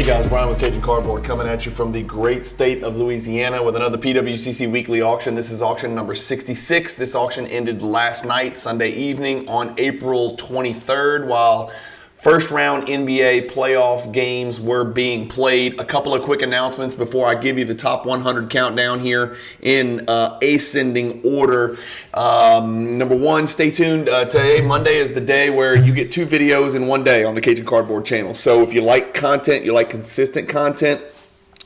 Guys, Brian with Cajun Cardboard coming at you from the great state of Louisiana with another PWCC Weekly Auction. This is auction number 66. This auction ended last night, Sunday evening on April 23rd, while first round NBA playoff games were being played. A couple of quick announcements before I give you the top 100 countdown here in ascending order. Number one, stay tuned. Today, Monday, is the day where you get 2 videos in one day on the Cajun Cardboard channel. So if you like content, you like consistent content,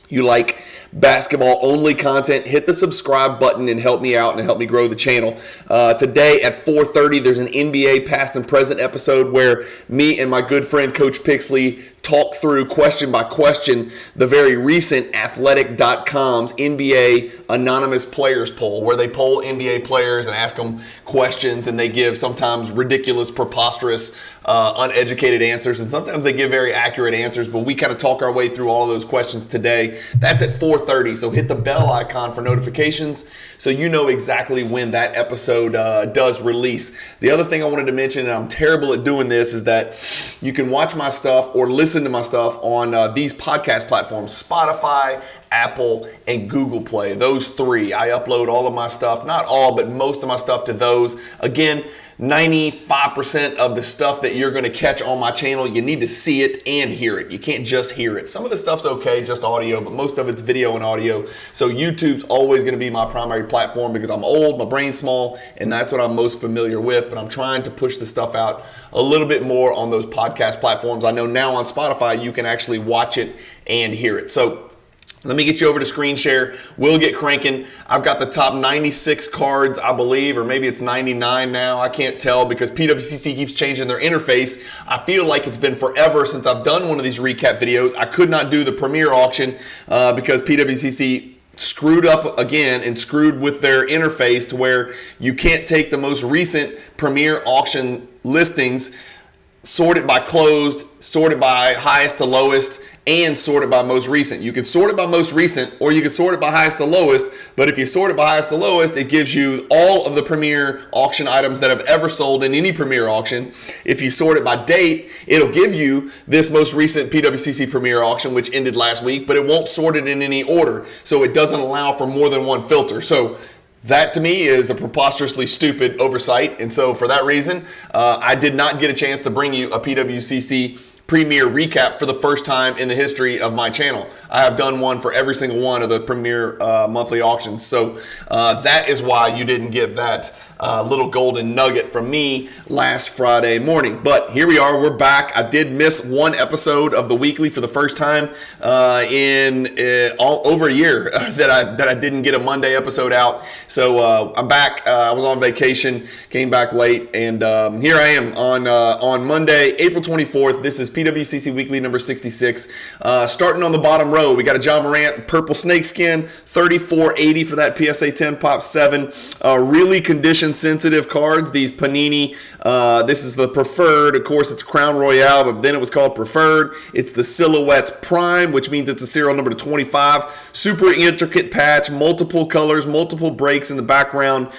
you like basketball only content, hit the subscribe button and help me out and help me grow the channel. Today at 4:30, there's an NBA past and present episode where me and my good friend Coach Pixley talk through question by question the very recent Athletic.com's NBA anonymous players poll, where they poll NBA players and ask them questions, and they give sometimes ridiculous, preposterous, uneducated answers, and sometimes they give very accurate answers, but we kind of talk our way through all of those questions today. That's at 4:30, so hit the bell icon for notifications so you know exactly when that episode does release. The other thing I wanted to mention, and I'm terrible at doing this, is that you can watch my stuff or listen to my stuff on these podcast platforms: Spotify, Apple, and Google Play. Those 3. I upload all of my stuff, not all, but most of my stuff to those. Again, 95% of the stuff that you're going to catch on my channel, you need to see it and hear it. You can't just hear it. Some of the stuff's okay, just audio, but most of it's video and audio. So YouTube's always going to be my primary platform because I'm old, my brain's small, and that's what I'm most familiar with. But I'm trying to push the stuff out a little bit more on those podcast platforms. I know now on Spotify, you can actually watch it and hear it. So let me get you over to screen share. We'll get cranking. I've got the top 96 cards, I believe, or maybe it's 99 now. I can't tell because PWCC keeps changing their interface. I feel like it's been forever since I've done one of these recap videos. I could not do the premiere auction because PWCC screwed up again and screwed with their interface to where you can't take the most recent premiere auction listings, sort it by closed, sort it by highest to lowest, and sort it by most recent. You can sort it by most recent, or you can sort it by highest to lowest, but if you sort it by highest to lowest, it gives you all of the premier auction items that have ever sold in any premier auction. If you sort it by date, it'll give you this most recent PWCC premier auction, which ended last week, but it won't sort it in any order, so it doesn't allow for more than one filter. So that to me is a preposterously stupid oversight, and so for that reason, I did not get a chance to bring you a PWCC Premier recap for the first time in the history of my channel. I have done one for every single one of the premier monthly auctions, so that is why you didn't get that little golden nugget from me last Friday morning. But here we are, we're back. I did miss one episode of the weekly for the first time in all over a year that I didn't get a Monday episode out. So I'm back. I was on vacation, came back late, and here I am on Monday, April 24th. This is PWCC Weekly number 66. Starting on the bottom row, we got a John Morant purple snakeskin, 34.80 for that PSA 10 Pop 7. Really condition sensitive cards, these Panini. This is the preferred. Of course, it's Crown Royale, but then it was called preferred. It's the Silhouettes Prime, which means it's a serial number to 25. Super intricate patch, multiple colors, multiple breaks in the background.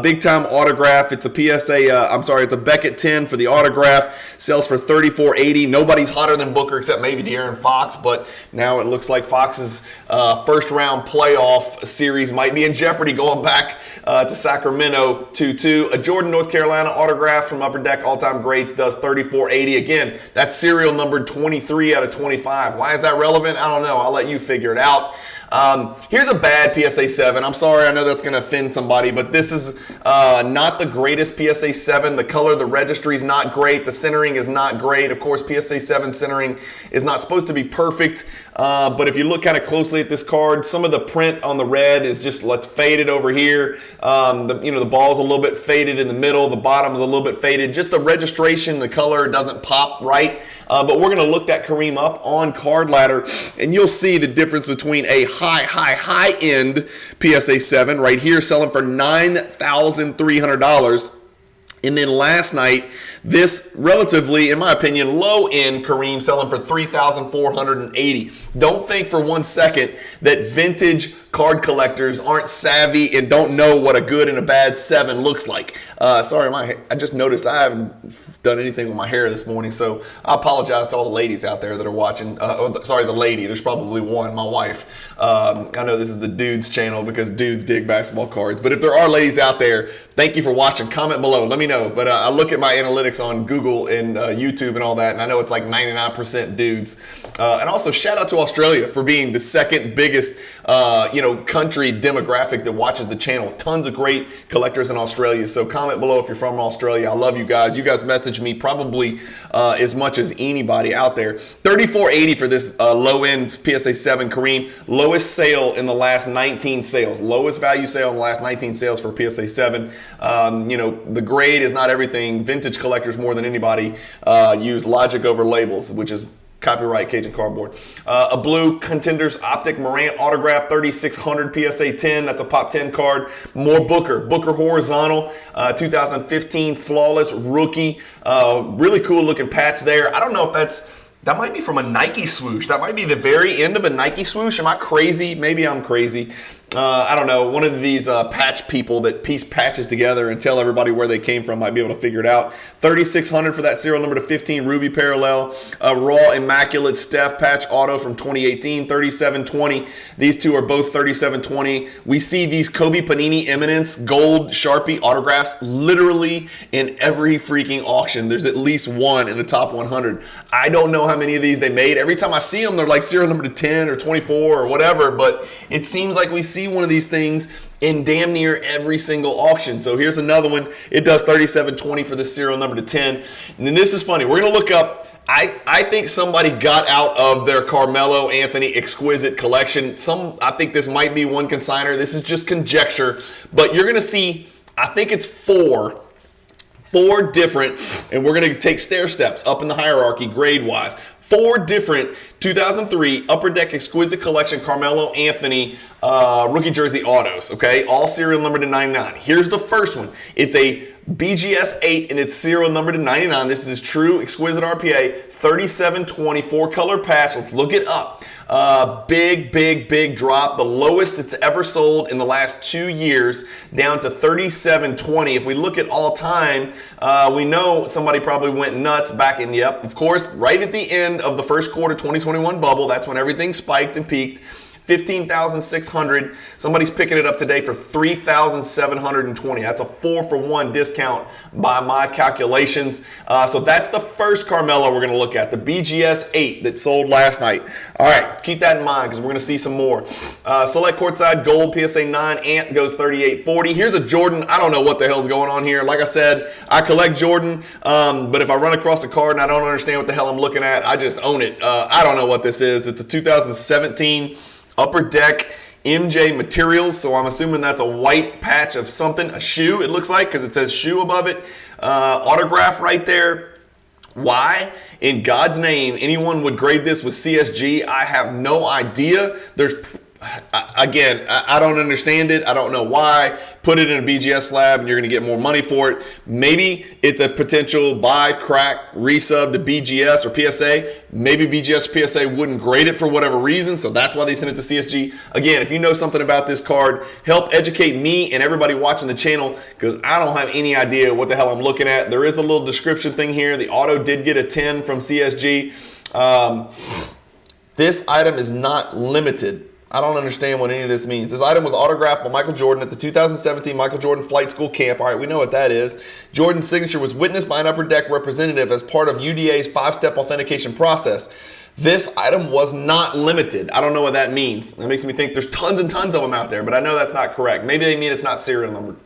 Big time autograph. It's a PSA, it's a Beckett 10 for the autograph. Sells for 34.80. Nobody's hotter than Booker except maybe De'Aaron Fox, but now it looks like Fox's first round playoff series might be in jeopardy going back to Sacramento 2-2. A Jordan, North Carolina autograph from Upper Deck All-Time Greats does 34.80. Again, that's serial numbered 23 out of 25. Why is that relevant? I don't know. I'll let you figure it out. Here's a bad PSA 7. I'm sorry, I know that's going to offend somebody, but this is not the greatest PSA 7. The color, the registry is not great. The centering is not great. Of course, PSA 7 centering is not supposed to be perfect, but if you look kind of closely at this card, some of the print on the red is just faded over here. The ball's a little bit faded in the middle. The bottom's a little bit faded. Just the registration, the color doesn't pop right. But we're going to look that Kareem up on Card Ladder, and you'll see the difference between a high-end PSA 7 right here selling for $9,300. And then last night, this relatively, in my opinion, low-end Kareem selling for $3,480. Don't think for one second that vintage card collectors aren't savvy and don't know what a good and a bad 7 looks like. Sorry, I just noticed I haven't done anything with my hair this morning, so I apologize to all the ladies out there that are watching. Sorry, the lady. There's probably one, my wife. I know this is the dudes channel because dudes dig basketball cards, but if there are ladies out there, thank you for watching. Comment below. Let me know. But I look at my analytics on Google and YouTube and all that, and I know it's like 99% dudes. And also shout out to Australia for being the second biggest country demographic that watches the channel. Tons of great collectors in Australia. So comment below if you're from Australia. I love you guys. You guys message me probably as much as anybody out there. $34.80 for this low-end PSA 7 Kareem. Lowest sale in the last 19 sales. Lowest value sale in the last 19 sales for PSA 7. The grade is not everything. Vintage collectors more than anybody use logic over labels, which is copyright Cajun cardboard. A blue Contenders Optic Morant autograph, 3600 PSA 10. That's a pop 10 card. More Booker horizontal, 2015 flawless rookie. Really cool looking patch there. I don't know if that might be from a Nike swoosh. That might be the very end of a Nike swoosh. Am I crazy? Maybe I'm crazy. I don't know. One of these patch people that piece patches together and tell everybody where they came from might be able to figure it out. 3600 for that serial number to 15 Ruby parallel. Raw Immaculate Steph patch auto from 2018. 3720. These two are both 3720. We see these Kobe Panini Eminence gold Sharpie autographs literally in every freaking auction. There's at least one in the top 100. I don't know how many of these they made. Every time I see them, they're like serial number to 10 or 24 or whatever, but it seems like we see one of these things in damn near every single auction. So here's another one. It does 3720 for this serial number to 10. And then this is funny. We're going to look up, I think somebody got out of their Carmelo Anthony exquisite collection. I think this might be one consigner. This is just conjecture, but you're going to see, I think it's four different, and we're going to take stair steps up in the hierarchy grade wise. 4 different 2003 Upper Deck Exquisite Collection Carmelo Anthony rookie jersey autos, okay? All serial number to 99. Here's the first one. It's a BGS 8 and it's serial number to 99. This is true exquisite RPA, 3720, 4-color patch. Let's look it up. Big drop. The lowest it's ever sold in the last 2 years, down to 3720. If we look at all time, we know somebody probably went nuts back in, of course, right at the end of the first quarter 2021 bubble. That's when everything spiked and peaked. 15,600. Somebody's picking it up today for 3,720. That's a 4-for-1 discount by my calculations. So that's the first Carmelo we're going to look at, the BGS 8 that sold last night. All right, keep that in mind because we're going to see some more. Select courtside gold PSA 9 Ant goes 3840. Here's a Jordan. I don't know what the hell's going on here. Like I said, I collect Jordan, but if I run across a card and I don't understand what the hell I'm looking at, I just own it. I don't know what this is. It's a 2017 Upper Deck MJ Materials, so I'm assuming that's a white patch of something, a shoe it looks like, because it says shoe above it. Autograph right there. Why in God's name anyone would grade this with CSG, I have no idea. Again, I don't understand it. I don't know why. Put it in a BGS slab and you're going to get more money for it. Maybe it's a potential buy, crack, resub to BGS or PSA. Maybe BGS or PSA wouldn't grade it for whatever reason, so that's why they sent it to CSG. Again, if you know something about this card, help educate me and everybody watching the channel because I don't have any idea what the hell I'm looking at. There is a little description thing here. The auto did get a 10 from CSG. This item is not limited. I don't understand what any of this means. This item was autographed by Michael Jordan at the 2017 Michael Jordan Flight School Camp. All right, we know what that is. Jordan's signature was witnessed by an Upper Deck representative as part of UDA's 5-step authentication process. This item was not limited. I don't know what that means. That makes me think there's tons and tons of them out there, but I know that's not correct. Maybe they mean it's not serial numbered.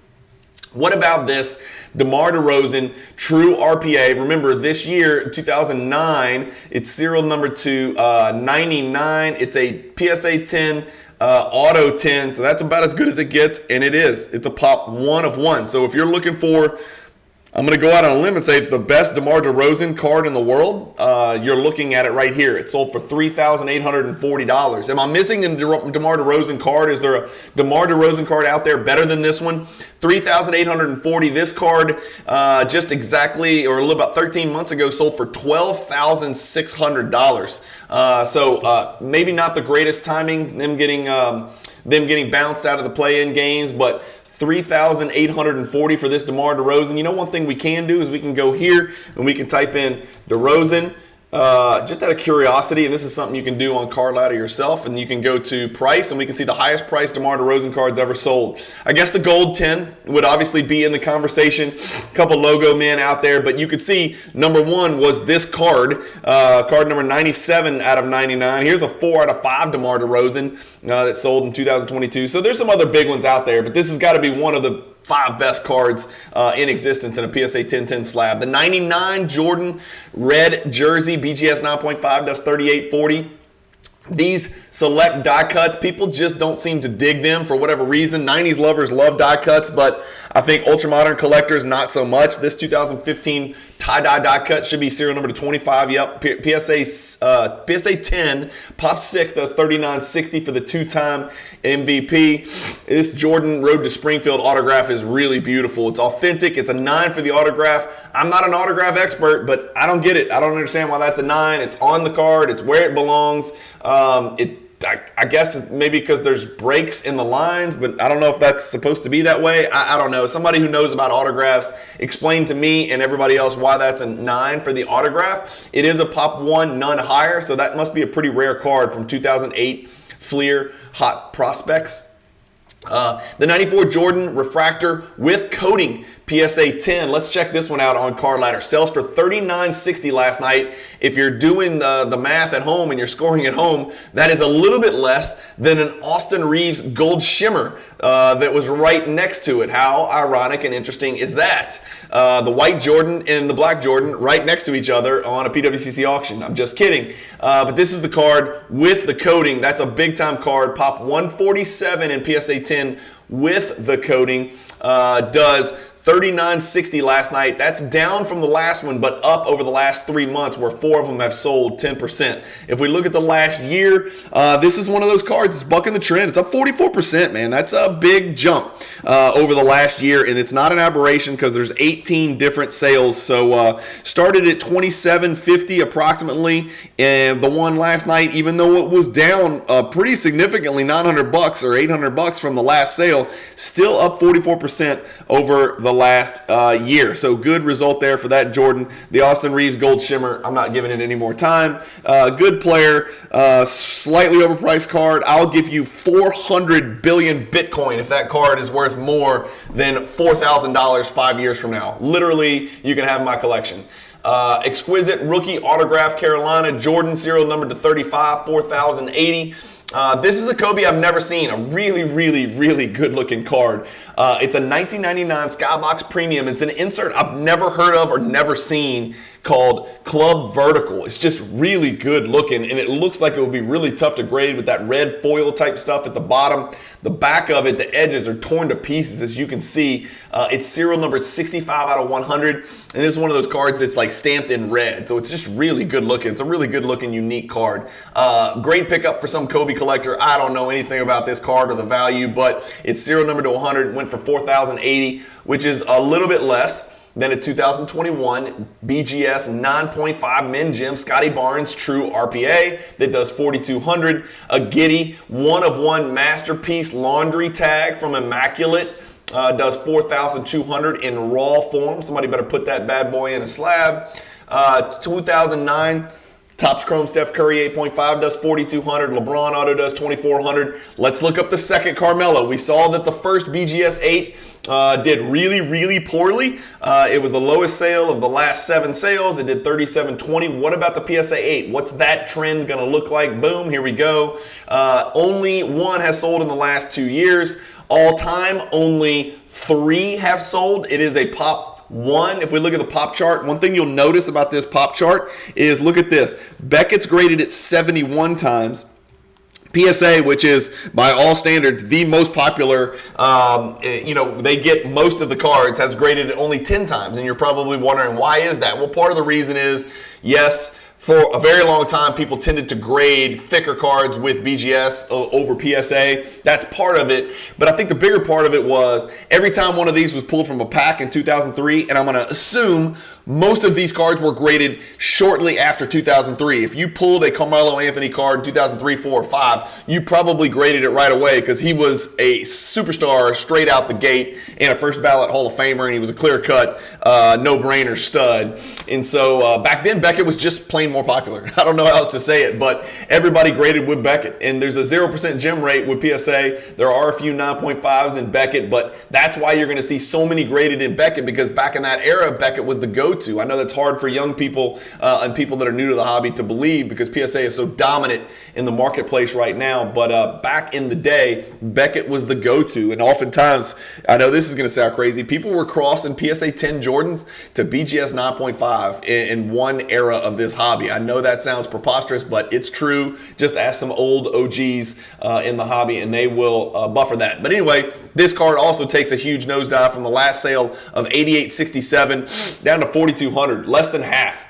What about this DeMar DeRozan True RPA? Remember, this year, 2009, it's serial number to 99. It's a PSA 10 Auto 10, so that's about as good as it gets, and it is. It's a pop 1 of 1. So if you're looking for, I'm going to go out on a limb and say the best DeMar DeRozan card in the world, you're looking at it right here. It sold for $3,840. Am I missing a DeMar DeRozan card? Is there a DeMar DeRozan card out there better than this one? $3,840. This card just exactly, or a little about 13 months ago, sold for $12,600. So maybe not the greatest timing, them getting them getting bounced out of the play-in games, but 3,840 for this DeMar DeRozan. You know, one thing we can do is we can go here and we can type in DeRozan. Just out of curiosity, and this is something you can do on Card Ladder yourself, and you can go to price, and we can see the highest price DeMar DeRozan cards ever sold. I guess the gold 10 would obviously be in the conversation. A couple logo men out there, but you could see number one was this card, card number 97 out of 99. Here's a 4 out of 5 DeMar DeRozan that sold in 2022. So there's some other big ones out there, but this has got to be one of the 5 best cards in existence in a PSA 1010 slab. The 99 Jordan red jersey, BGS 9.5 does 3840. These select die cuts, people just don't seem to dig them for whatever reason. 90s lovers love die cuts, but I think ultramodern collectors not so much. This 2015 tie-dye die cut should be serial number to 25. Yep, PSA 10 Pop 6 does 3960 for the 2-time MVP. This Jordan Road to Springfield autograph is really beautiful. It's authentic. It's a 9 for the autograph. I'm not an autograph expert, but I don't get it. I don't understand why that's a 9. It's on the card. It's where it belongs. I guess maybe because there's breaks in the lines, but I don't know if that's supposed to be that way. I don't know. Somebody who knows about autographs, explain to me and everybody else why that's a 9 for the autograph. It is a Pop 1, none higher, so that must be a pretty rare card from 2008 Fleer Hot Prospects. The 94 Jordan refractor with coating, PSA 10. Let's check this one out on Card Ladder. Sells for $39.60 last night. If you're doing the math at home and you're scoring at home, that is a little bit less than an Austin Reeves Gold Shimmer that was right next to it. How ironic and interesting is that? The white Jordan and the black Jordan right next to each other on a PWCC auction. I'm just kidding. But this is the card with the coating. That's a big-time card. Pop 147 in PSA 10 with the coating. Does $39.60 last night. That's down from the last one, but up over the last 3 months where 4 of them have sold 10%. If we look at the last year, this is one of those cards. It's bucking the trend. It's up 44%, man. That's a big jump over the last year, and it's not an aberration because there's 18 different sales. So started at $27.50 approximately, and the one last night, even though it was down pretty significantly, $900 or $800 from the last sale, still up 44% over the last year. So good result there for that Jordan. The Austin Reeves Gold Shimmer, I'm not giving it any more time. Good player, slightly overpriced card. I'll give you 400 billion Bitcoin if that card is worth more than $4,000 5 years from now. Literally, you can have my collection. Exquisite rookie autograph Carolina Jordan, serial number to 35, 4,080. This is a Kobe I've never seen. A really, really, really good looking card. It's a 1999 Skybox Premium. It's an insert I've never heard of or never seen called Club Vertical. It's just really good looking, and it looks like it would be really tough to grade with that red foil type stuff at the bottom. The back of it, the edges are torn to pieces, as you can see. It's serial number 65 out of 100, and this is one of those cards that's like stamped in red, so it's just really good looking. It's a really good looking, unique card. Great pickup for some Kobe collector. I don't know anything about this card or the value, but it's serial number to 100, went for 4,080, which is a little bit less than a 2021 BGS 9.5 Min Gem Scotty Barnes True RPA that does 4,200. A Giddy 1-of-1 Masterpiece Laundry Tag from Immaculate does 4,200 in raw form. Somebody better put that bad boy in a slab. 2009 Topps Chrome Steph Curry 8.5 does 4,200. LeBron Auto does 2,400. Let's look up the second Carmelo. We saw that the first BGS 8 did really, really poorly. It was the lowest sale of the last 7 sales. It did 37.20. What about the PSA 8? What's that trend going to look like? Boom, here we go. Only 1 has sold in the last 2 years. All time, only 3 have sold. It is a Pop 1. If we look at the pop chart, one thing you'll notice about this pop chart is, look at this. Beckett's graded it 71 times. PSA, which is by all standards the most popular, they get most of the cards, has graded it only 10 times. And you're probably wondering, why is that? Well, part of the reason is, yes, For a very long time, people tended to grade thicker cards with BGS over PSA. That's part of it. But I think the bigger part of it was every time one of these was pulled from a pack in 2003, and I'm going to assume most of these cards were graded shortly after 2003. If you pulled a Carmelo Anthony card in 2003, 4, or 5, you probably graded it right away because he was a superstar straight out the gate and a first ballot Hall of Famer, and he was a clear-cut, no-brainer stud. And so back then, Beckett was just plain more popular. I don't know how else to say it, but everybody graded with Beckett. And there's a 0% gem rate with PSA. There are a few 9.5s in Beckett, but that's why you're going to see so many graded in Beckett, because back in that era, Beckett was the go-to. I know that's hard for young people and people that are new to the hobby to believe because PSA is so dominant in the marketplace right now. But back in the day, Beckett was the go-to. And oftentimes, I know this is going to sound crazy, people were crossing PSA 10 Jordans to BGS 9.5 in one era of this hobby. I know that sounds preposterous, but it's true. Just ask some old OGs in the hobby and they will buffer that. But anyway, this card also takes a huge nosedive from the last sale of 88.67 down to 4,200, less than half.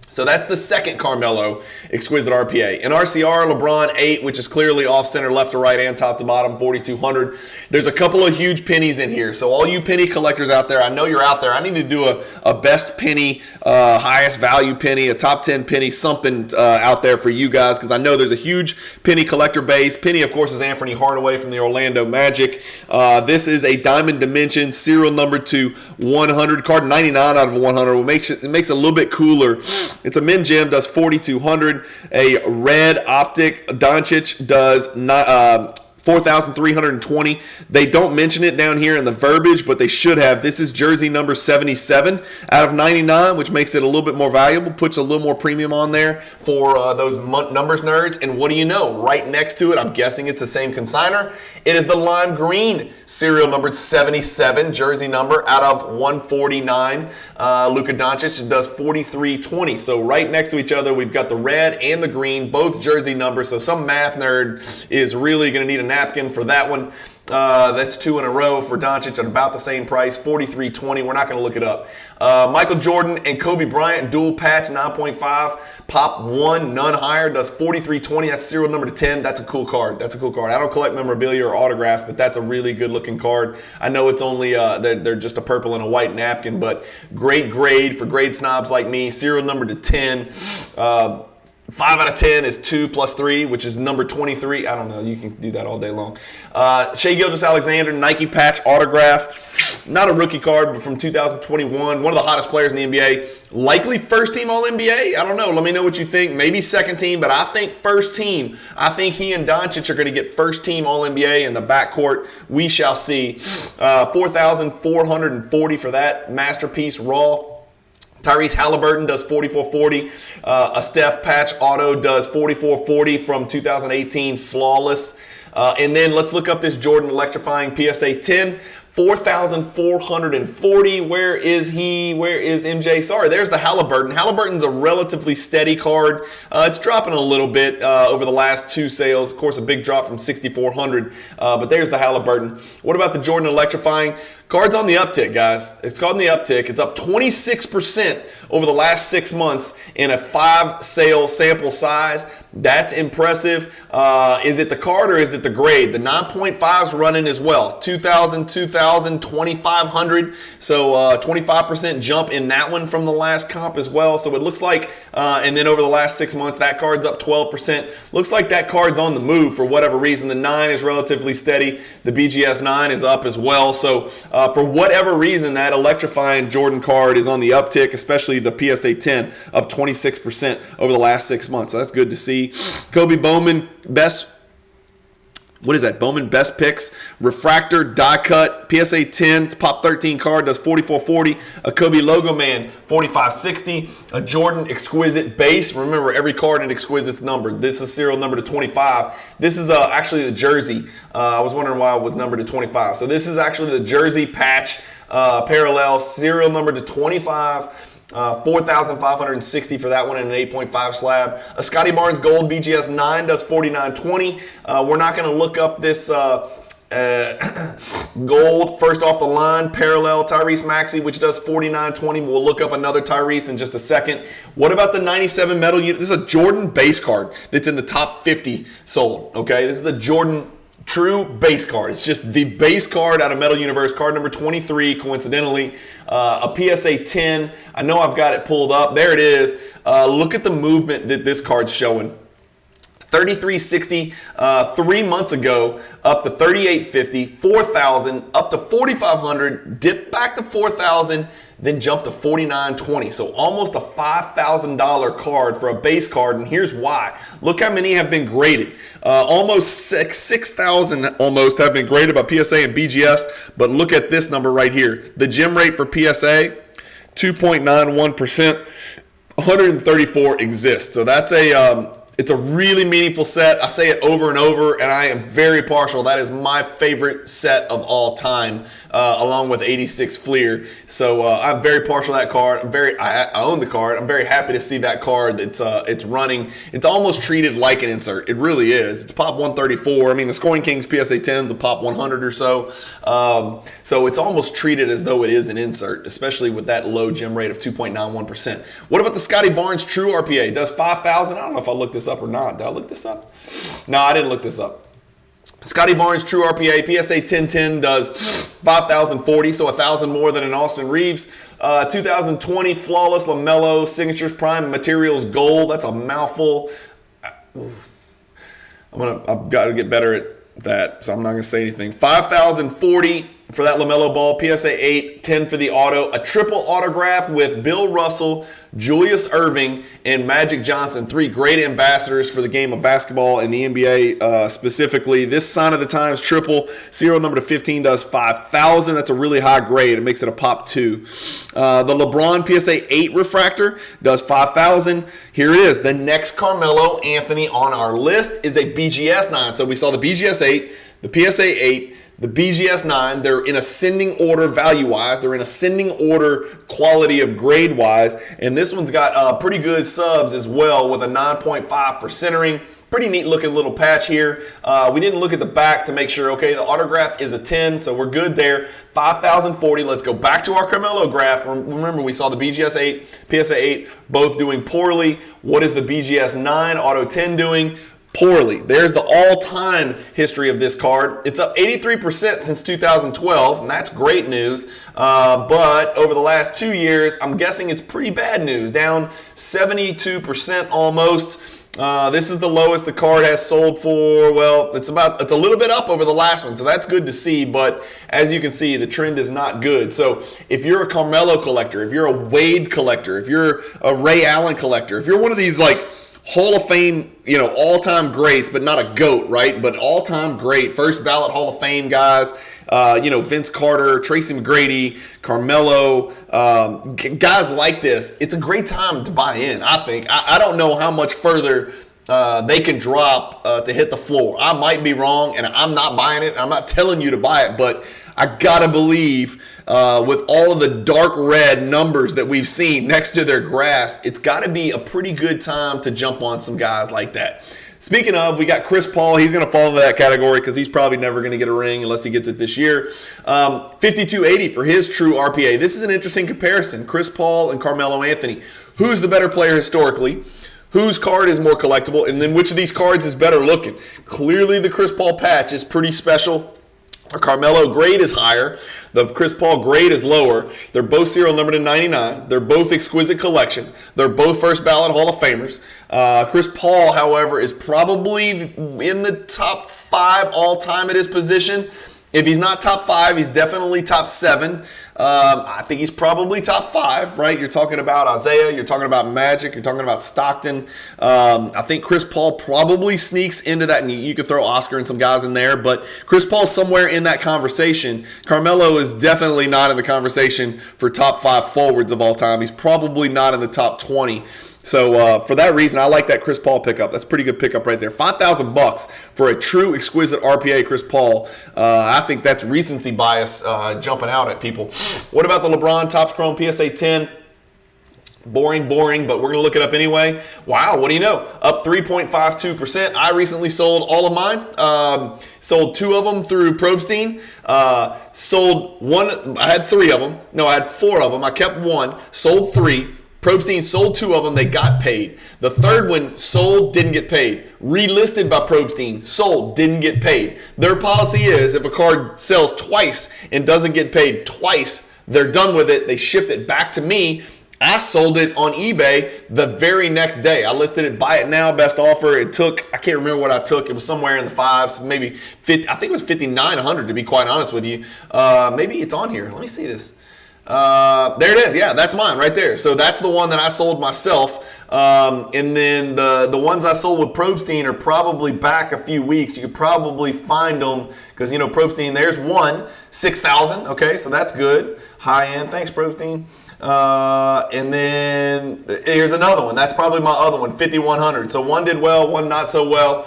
So that's the second Carmelo exquisite RPA. In RCR, LeBron 8, which is clearly off center, left to right, and top to bottom, 4,200. There's a couple of huge pennies in here. So all you penny collectors out there, I know you're out there. I need to do a best penny, highest value penny, a top 10 penny, something out there for you guys, because I know there's a huge penny collector base. Penny, of course, is Anthony Hardaway from the Orlando Magic. This is a Diamond Dimension serial number to 100 card, 99 out of 100. It makes it a little bit cooler. It's a min gem, does 4,200. A red optic Doncic does 4,320. They don't mention it down here in the verbiage, but they should have. This is jersey number 77 out of 99, which makes it a little bit more valuable, puts a little more premium on there for those numbers nerds. And what do you know? Right next to it, I'm guessing it's the same consigner. It is the lime green serial numbered 77 jersey number out of 149. Luka Doncic does 4,320. So right next to each other, we've got the red and the green, both jersey numbers. So some math nerd is really going to need a napkin for that one. That's 2 in a row for Doncic at about the same price, $43.20. We're not going to look it up. Michael Jordan and Kobe Bryant dual patch 9.5, pop 1, none higher, does $43.20. That's serial number to 10. That's a cool card. That's a cool card. I don't collect memorabilia or autographs, but that's a really good looking card. I know it's only they're just a purple and a white napkin, but great grade for grade snobs like me. Serial number to 10. 5 out of 10 is 2 plus 3, which is number 23. I don't know. You can do that all day long. Shai Gilgeous-Alexander, Nike patch autograph. Not a rookie card, but from 2021. One of the hottest players in the NBA. Likely first team All-NBA. I don't know. Let me know what you think. Maybe second team, but I think first team. I think he and Doncic are going to get first team All-NBA in the backcourt. We shall see. 4,440 for that masterpiece raw. Tyrese Halliburton does 44.40. A Steph patch auto does 44.40 from 2018, flawless. And then let's look up this Jordan electrifying PSA 10. 4,440. Where is he? Where is MJ? Sorry, there's the Halliburton. Halliburton's a relatively steady card. It's dropping a little bit over the last 2 sales. Of course, a big drop from 6,400. But there's the Halliburton. What about the Jordan electrifying? Card's on the uptick, guys. It's on the uptick. It's up 26% over the last 6 months in a 5-sale sample size. That's impressive. Is it the card or is it the grade? The 9.5's running as well. 2,000, 2,500. So 25% jump in that one from the last comp as well. So it looks like, and then over the last 6 months, that card's up 12%. Looks like that card's on the move for whatever reason. The 9 is relatively steady. The BGS 9 is up as well. So for whatever reason, that electrifying Jordan card is on the uptick, especially the PSA 10, up 26% over the last 6 months. So that's good to see. Kobe Bowman, Bowman best picks. Refractor, die cut, PSA 10, pop 13 card, does 44.40. A Kobe logo man, 45.60. A Jordan exquisite base. Remember, every card in exquisite's numbered. This is serial number to 25. This is actually the jersey. I was wondering why it was numbered to 25. So this is actually the jersey patch parallel, serial number to 25. 4,560 for that one in an 8.5 slab. A Scotty Barnes Gold BGS 9 does 49.20. We're not going to look up this Gold, first off the line, parallel Tyrese Maxey, which does $49.20. We'll look up another Tyrese in just a second. What about the 97 metal unit? This is a Jordan base card that's in the top 50 sold. Okay, this is a Jordan true base card. It's just the base card out of Metal Universe, card number 23, coincidentally. A PSA 10. I know I've got it pulled up. There it is. Look at the movement that this card's showing. 3360 3 months ago, up to 3850, 4000, up to 4500, dipped back to 4000, then jumped to 4920. So almost a $5,000 card for a base card, and here's why. Look how many have been graded. Almost 6,000 almost have been graded by PSA and BGS, but look at this number right here. The gem rate for PSA, 2.91%, 134 exist. So that's it's a really meaningful set. I say it over and over, and I am very partial. That is my favorite set of all time, along with 86 Fleer. So I'm very partial to that card. I own the card. I'm very happy to see that card. It's running. It's almost treated like an insert. It really is. It's pop 134. I mean, the Scoring Kings PSA 10's a pop 100 or so. So it's almost treated as though it is an insert, especially with that low gem rate of 2.91%. What about the Scotty Barnes True RPA? It does 5,000. I don't know if I looked this up or not. Did I look this up? No, I didn't look this up. Scotty Barnes True RPA PSA 1010 does 5,040, so 1,000 more than an Austin Reeves. 2020 Flawless LaMelo Signatures Prime Materials Gold. That's a mouthful. I've got to get better at that, so I'm not going to say anything. 5,040 for that LaMelo ball. PSA 8, 10 for the auto. A triple autograph with Bill Russell, Julius Erving, and Magic Johnson. 3 great ambassadors for the game of basketball and the NBA specifically. This Sign of the Times triple, serial number to 15, does 5,000. That's a really high grade. It makes it a pop 2. The LeBron PSA 8 refractor does 5,000. Here it is. The next Carmelo Anthony on our list is a BGS 9. So we saw the BGS 8, the PSA 8, the BGS 9, they're in ascending order value-wise. They're in ascending order quality of grade-wise. And this one's got pretty good subs as well with a 9.5 for centering. Pretty neat looking little patch here. We didn't look at the back to make sure, okay, the autograph is a 10, so we're good there. 5,040. Let's go back to our Carmelo graph. Remember, we saw the BGS 8, PSA 8, both doing poorly. What is the BGS 9, Auto 10 doing? Poorly. There's the all-time history of this card. It's up 83% since 2012, and that's great news. But over the last 2 years, I'm guessing it's pretty bad news. Down 72% almost. This is the lowest the card has sold for. Well, it's a little bit up over the last one, so that's good to see. But as you can see, the trend is not good. So if you're a Carmelo collector, if you're a Wade collector, if you're a Ray Allen collector, if you're one of these like Hall of Fame, all-time greats, but not a GOAT, right? But all-time great, first ballot Hall of Fame guys, Vince Carter, Tracy McGrady, Carmelo, guys like this. It's a great time to buy in, I think. I don't know how much further they can drop to hit the floor. I might be wrong, and I'm not buying it. I'm not telling you to buy it, but I gotta believe with all of the dark red numbers that we've seen next to their graphs, it's gotta be a pretty good time to jump on some guys like that. Speaking of, we got Chris Paul. He's going to fall into that category because he's probably never going to get a ring unless he gets it this year. 5280 for his true RPA. This is an interesting comparison. Chris Paul and Carmelo Anthony. Who's the better player historically? Whose card is more collectible? And then which of these cards is better looking? Clearly the Chris Paul patch is pretty special. The Carmelo grade is higher. The Chris Paul grade is lower. They're both serial numbered to 99. They're both exquisite collection. They're both first ballot Hall of Famers. Chris Paul, however, is probably in the top 5 all-time at his position. If he's not top 5, he's definitely top 7. I think he's probably top 5, right? You're talking about Isaiah. You're talking about Magic. You're talking about Stockton. I think Chris Paul probably sneaks into that, and you could throw Oscar and some guys in there, but Chris Paul's somewhere in that conversation. Carmelo is definitely not in the conversation for top 5 forwards of all time. He's probably not in the top 20. So for that reason, I like that Chris Paul pickup. That's a pretty good pickup right there. $5,000 for a true exquisite RPA Chris Paul. I think that's recency bias jumping out at people. What about the LeBron Topps Chrome PSA 10? Boring, but we're going to look it up anyway. Wow, what do you know? Up 3.52%. I recently sold all of mine. Sold 2 of them through Probstein. Sold 1. I had 3 of them. No, I had 4 of them. I kept 1. Sold 3. Probstein sold 2 of them. They got paid. The third one sold, didn't get paid. Relisted by Probstein, sold, didn't get paid. Their policy is if a card sells twice and doesn't get paid twice, they're done with it. They shipped it back to me. I sold it on eBay the very next day. I listed it, buy it now, best offer. It took, I can't remember what I took. It was somewhere in the 5s, maybe 50, I think it was 5,900 to be quite honest with you. Maybe it's on here. Let me see this. There it is. Yeah, that's mine right there. So that's the one that I sold myself. And then the ones I sold with Probstein are probably back a few weeks. You could probably find them because, you know, Probstein, there's one, 6,000. Okay, so that's good. High end. Thanks, Probstein. And then here's another one. That's probably my other one, 5,100. So one did well, one not so well.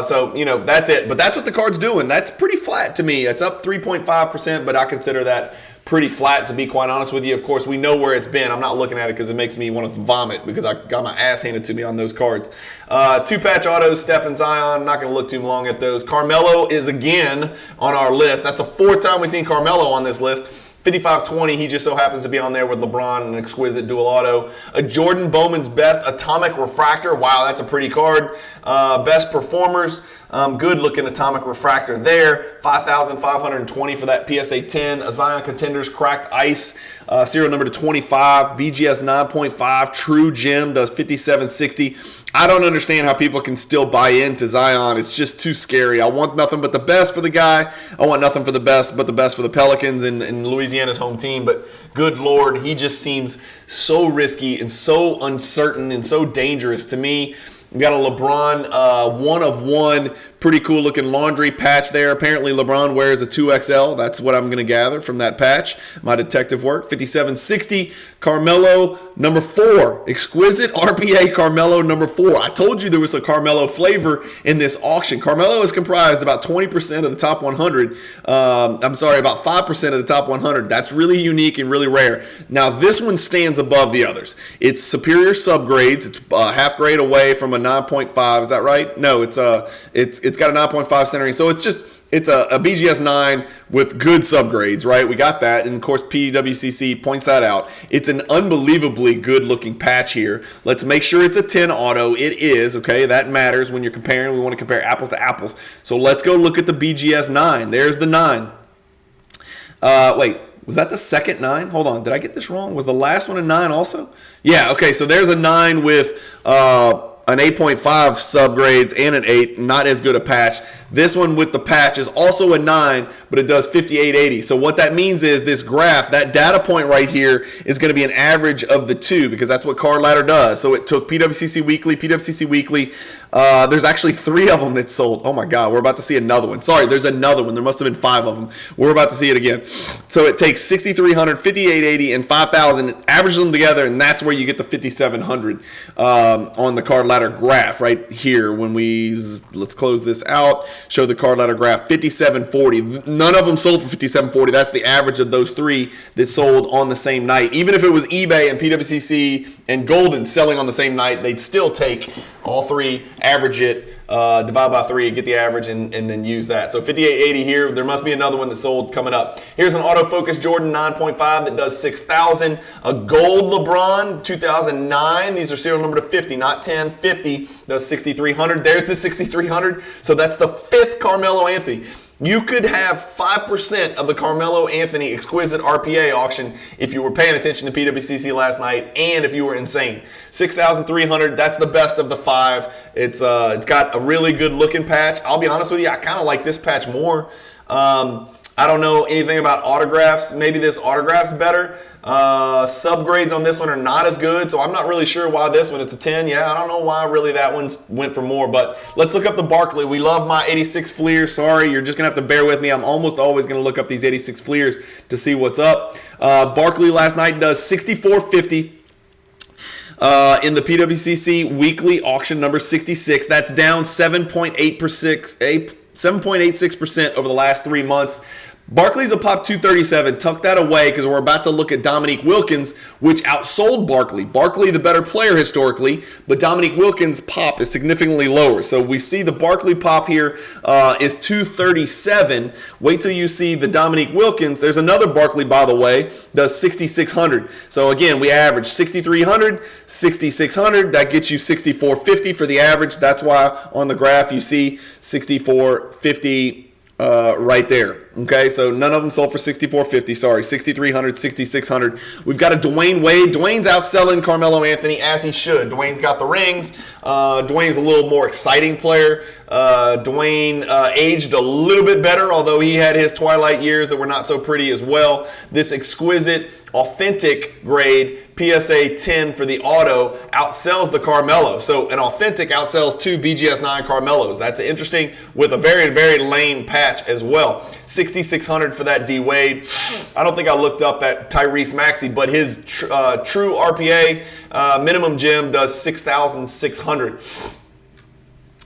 So, you know, that's it. But that's what the card's doing. That's pretty flat to me. It's up 3.5%, but I consider that pretty flat, to be quite honest with you. Of course, we know where it's been. I'm not looking at it because it makes me want to vomit because I got my ass handed to me on those cards. 2-patch autos, Steph and Zion. I'm not going to look too long at those. Carmelo is again on our list. That's the 4th time we've seen Carmelo on this list. 5520, he just so happens to be on there with LeBron, an exquisite dual auto. A Jordan Bowman's Best Atomic Refractor. Wow, that's a pretty card. Best Performers. Good looking Atomic Refractor there. 5,520 for that PSA 10. A Zion Contenders Cracked Ice. Serial number to 25. BGS 9.5. True Gem does 5760. I don't understand how people can still buy into Zion. It's just too scary. I want nothing but the best for the guy. I want nothing for the best but the best for the Pelicans and Louisiana's home team. But good Lord, he just seems so risky and so uncertain and so dangerous to me. We got a LeBron 1 of 1, pretty cool looking laundry patch there. Apparently LeBron wears a 2XL. That's what I'm going to gather from that patch. My detective work. 5760. Carmelo number 4. Exquisite RPA Carmelo number 4. I told you there was a Carmelo flavor in this auction. Carmelo is comprised about 20% of the top 100. I'm sorry, about 5% of the top 100. That's really unique and really rare. Now this one stands above the others. It's superior subgrades. It's half grade away from a 9.5. Is that right? No, it's got a 9.5 centering. So it's a BGS 9 with good subgrades, right? We got that. And of course, PWCC points that out. It's an unbelievably good looking patch here. Let's make sure it's a 10 auto. It is, okay? That matters when you're comparing. We want to compare apples to apples. So let's go look at the BGS 9. There's the 9. Wait. Was that the second 9? Hold on. Did I get this wrong? Was the last one a 9 also? Yeah, okay. So there's a 9 with an 8.5 subgrades and an 8, not as good a patch. This one with the patch is also a 9, but it does 5880. So what that means is this graph, that data point right here is going to be an average of the 2 because that's what Card Ladder does. So it took PWCC Weekly. There's actually 3 of them that sold. Oh my God, we're about to see another one. Sorry, there's another one. There must have been 5 of them. We're about to see it again. So it takes 6,300, 5880, and 5,000, averages them together, and that's where you get the 5,700 on the Card Ladder graph right here. When let's close this out, show the Card Ladder graph, 5,740. None of them sold for 5,740. That's the average of those 3 that sold on the same night. Even if it was eBay and PWCC and Golden selling on the same night, they'd still take all 3, average it, divide by 3, get the average, and then use that. So 5880 here. There must be another one that sold coming up. Here's an autofocus Jordan 9.5 that does 6,000. A gold LeBron 2009. These are serial number to 50, not 10. 50 does 6,300. There's the 6,300. So that's the 5th Carmelo Anthony. You could have 5% of the Carmelo Anthony exquisite RPA auction if you were paying attention to PWCC last night and if you were insane. 6,300, that's the best of the 5. It's got a really good looking patch. I'll be honest with you, I kind of like this patch more. I don't know anything about autographs. Maybe this autograph's better. Subgrades on this one are not as good, so I'm not really sure why this one, it's a 10. Yeah, I don't know why really that one went for more, but let's look up the Barkley. We love my 86 Fleers. Sorry, you're just going to have to bear with me. I'm almost always going to look up these 86 Fleers to see what's up. Barkley last night does 64.50. In the PWCC Weekly Auction number 66. That's down 7.86% over the last 3 months. Barkley's a pop 237. Tuck that away because we're about to look at Dominique Wilkins, which outsold Barkley. Barkley, the better player historically, but Dominique Wilkins' pop is significantly lower. So we see the Barkley pop here is 237. Wait till you see the Dominique Wilkins. There's another Barkley, by the way, does 6,600. So again, we average 6,300, 6,600. That gets you 6,450 for the average. That's why on the graph you see 6,450 right there. Okay, so none of them sold for 6,450. Sorry, 6,300, 6,600. We've got a Dwayne Wade. Dwayne's outselling Carmelo Anthony as he should. Dwayne's got the rings. Dwayne's a little more exciting player. Dwayne aged a little bit better, although he had his twilight years that were not so pretty as well. This exquisite, authentic grade PSA 10 for the auto outsells the Carmelo. So an authentic outsells two BGS 9 Carmelos. That's interesting with a very, very lame patch as well. 6,600 for that D Wade. I don't think I looked up that Tyrese Maxey, but his true RPA minimum gem does 6,600.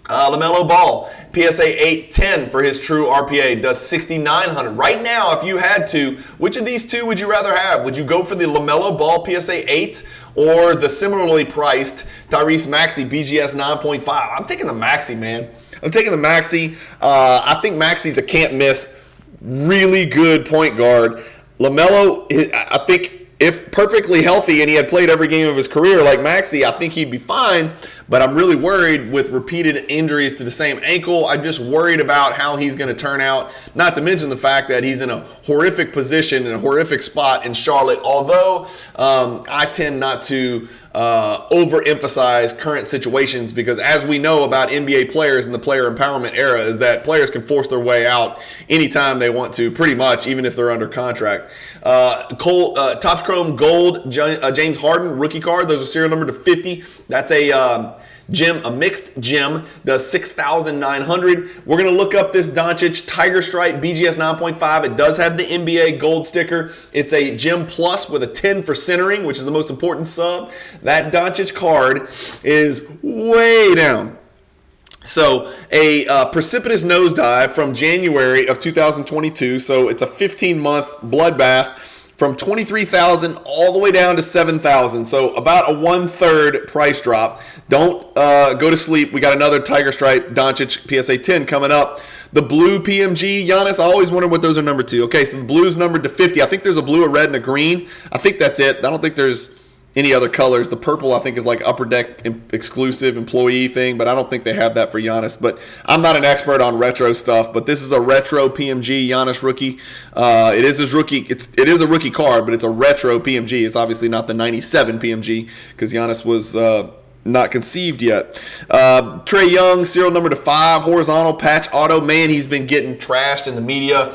LaMelo Ball, PSA 810 for his true RPA, does 6,900. Right now, if you had to, which of these two would you rather have? Would you go for the LaMelo Ball PSA 8 or the similarly priced Tyrese Maxey BGS 9.5? I'm taking the Maxey, man. I'm taking the Maxey. I think Maxey's a can't-miss, really good point guard. LaMelo, I think if perfectly healthy and he had played every game of his career like Maxey, I think he'd be fine. But I'm really worried with repeated injuries to the same ankle. I'm just worried about how he's going to turn out, not to mention the fact that he's in a horrific position, in a horrific spot in Charlotte, although I tend not to overemphasize current situations because as we know about NBA players in the player empowerment era is that players can force their way out anytime they want to, pretty much, even if they're under contract. Topps Chrome Gold, James Harden, rookie card. Those are serial number to 50. That's a mixed gem, does 6,900. We're going to look up this Doncic Tiger Stripe BGS 9.5. It does have the NBA gold sticker. It's a gem plus with a 10 for centering, which is the most important sub. That Doncic card is way down. So a precipitous nosedive from January of 2022. So it's a 15-month bloodbath from 23,000 all the way down to 7,000. So about a 1/3 price drop. Don't go to sleep. We got another Tiger Stripe Doncic PSA 10 coming up. The blue PMG Giannis, I always wonder what those are numbered to. Okay, so the blue's numbered to 50. I think there's a blue, a red, and a green. I think that's it. I don't think there's any other colors. The purple, I think, is like Upper Deck exclusive employee thing, but I don't think they have that for Giannis. But I'm not an expert on retro stuff, but this is a retro PMG Giannis rookie. It is his rookie. It is a rookie card, but it's a retro PMG. It's obviously not the 97 PMG because Giannis was not conceived yet. Trae Young, serial number to 5, horizontal patch auto. Man, he's been getting trashed in the media.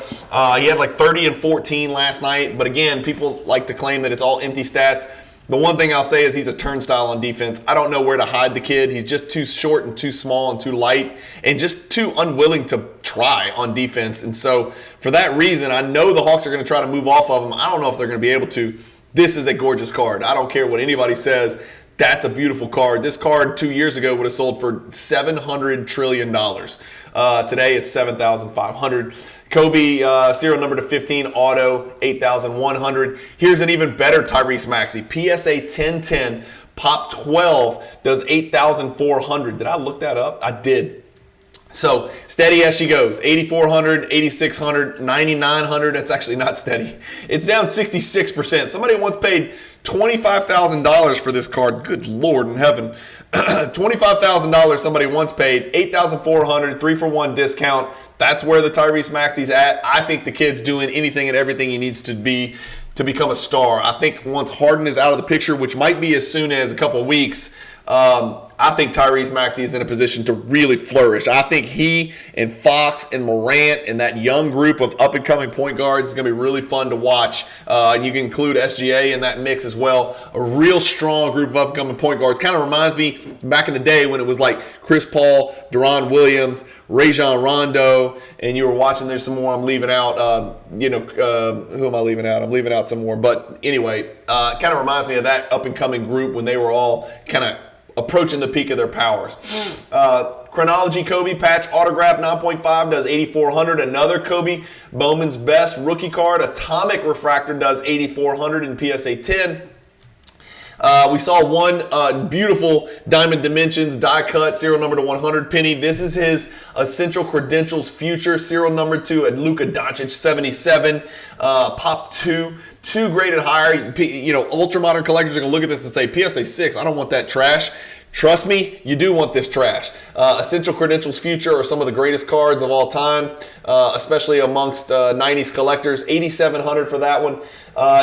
He had like 30 and 14 last night, but again, people like to claim that it's all empty stats. The one thing I'll say is he's a turnstile on defense. I don't know where to hide the kid. He's just too short and too small and too light and just too unwilling to try on defense. And so for that reason, I know the Hawks are going to try to move off of him. I don't know if they're going to be able to. This is a gorgeous card. I don't care what anybody says. That's a beautiful card. This card 2 years ago would have sold for $700 trillion. Today it's $7,500. Kobe, serial number to 15, auto, 8,100. Here's an even better Tyrese Maxey. PSA 1010, pop 12, does 8,400. Did I look that up? I did. So steady as she goes. 8,400, 8,600, 9,900. That's actually not steady. It's down 66%. Somebody once paid $25,000 for this card. Good Lord in heaven. $25,000 somebody once paid. 8,400, 3-for-1 discount. That's where the Tyrese Maxey's at. I think the kid's doing anything and everything he needs to be to become a star. I think once Harden is out of the picture, which might be as soon as a couple of weeks, I think Tyrese Maxey is in a position to really flourish. I think he and Fox and Morant and that young group of up-and-coming point guards is going to be really fun to watch. And you can include SGA in that mix as well. A real strong group of up-and-coming point guards. Kind of reminds me back in the day when it was like Chris Paul, Deron Williams, Rajon Rondo, and you were watching. There's some more I'm leaving out. Who am I leaving out? I'm leaving out some more. But anyway, kind of reminds me of that up-and-coming group when they were all kind of approaching the peak of their powers. Chronology Kobe patch autograph 9.5 does 8,400. Another Kobe Bowman's Best rookie card atomic refractor does 8,400 in PSA 10. We saw one beautiful Diamond Dimensions die cut, serial number to 100 penny. This is his Essential Credentials Future, serial number to at Luka Doncic 77, Pop 2 graded higher. Ultra modern collectors are going to look at this and say, PSA 6, I don't want that trash. Trust me, you do want this trash. Essential Credentials Future are some of the greatest cards of all time, especially amongst 90s collectors. 8,700 for that one.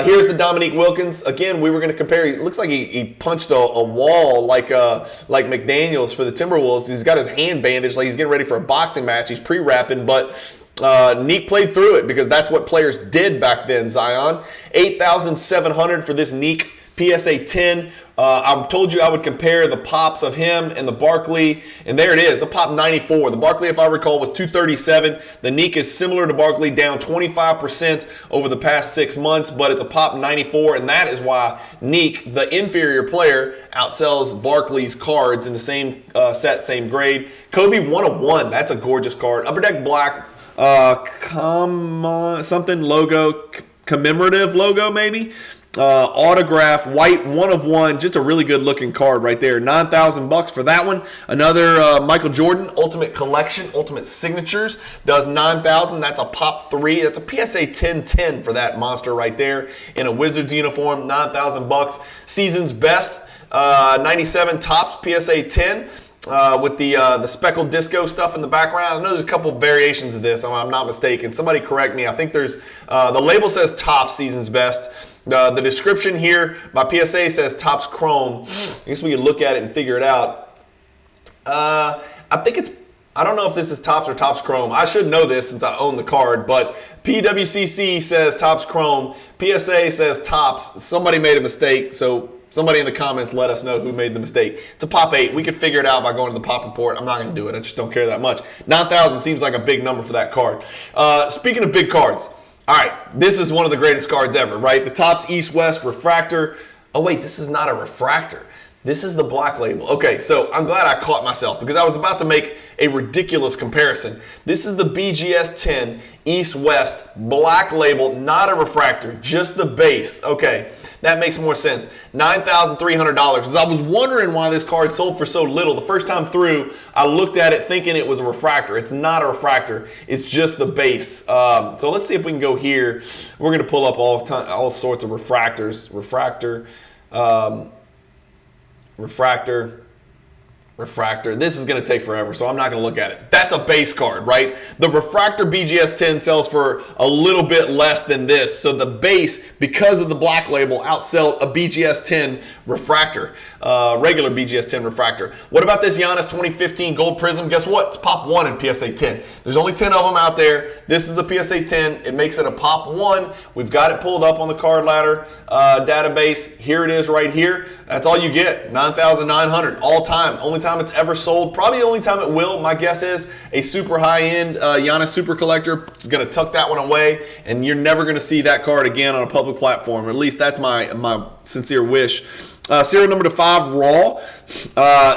Here's the Dominique Wilkins. Again, we were going to compare. It looks like he punched a wall like McDaniels for the Timberwolves. He's got his hand bandaged like he's getting ready for a boxing match. He's pre-wrapping, but Neek played through it because that's what players did back then, Zion. 8,700 for this Neek PSA 10. I told you I would compare the pops of him and the Barkley, and there it is, a pop 94. The Barkley, if I recall, was 237. The Neek is similar to Barkley, down 25% over the past 6 months, but it's a pop 94, and that is why Neek, the inferior player, outsells Barkley's cards in the same set, same grade. Kobe 101, that's a gorgeous card. Upper Deck Black, something logo, commemorative logo maybe. Autograph white 1 of 1, just a really good looking card right there. $9,000 for that one. Another Michael Jordan Ultimate Collection, Ultimate Signatures does $9,000. That's a pop 3. That's a PSA 1010 for that monster right there in a Wizards uniform. $9,000. Season's Best 97 Topps PSA 10. With the speckled disco stuff in the background. I know there's a couple variations of this, if I'm not mistaken. Somebody correct me. I think there's the label says Topps Season's Best. The description here by PSA says Topps Chrome. I guess we could look at it and figure it out. I don't know if this is Topps or Topps Chrome. I should know this since I own the card, but PWCC says Topps Chrome. PSA says Topps. Somebody made a mistake, so somebody in the comments let us know who made the mistake. It's a pop 8. We could figure it out by going to the pop report. I'm not going to do it. I just don't care that much. 9,000 seems like a big number for that card. Speaking of big cards, all right, this is one of the greatest cards ever, right? The Topps East-West Refractor. Oh, wait, this is not a refractor. This is the black label. Okay, so I'm glad I caught myself because I was about to make a ridiculous comparison. This is the BGS 10 East-West black label, not a refractor, just the base. Okay, that makes more sense. $9,300. As I was wondering why this card sold for so little. The first time through, I looked at it thinking it was a refractor. It's not a refractor. It's just the base. So let's see if we can go here. We're going to pull up all sorts of refractors. Refractor. This is going to take forever, so I'm not going to look at it. That's a base card, right? The Refractor BGS 10 sells for a little bit less than this, so the base, because of the black label, outsell a BGS 10 Refractor, regular BGS 10 Refractor. What about this Giannis 2015 Gold Prism? Guess what? It's pop 1 in PSA 10. There's only 10 of them out there. This is a PSA 10. It makes it a pop 1. We've got it pulled up on the Card Ladder database. Here it is right here. That's all you get. $9,900 all time. Only time it's ever sold. Probably the only time it will. My guess is a super high-end Giannis Super Collector is going to tuck that one away, and you're never going to see that card again on a public platform. At least that's my sincere wish. Serial number to 5, Raw.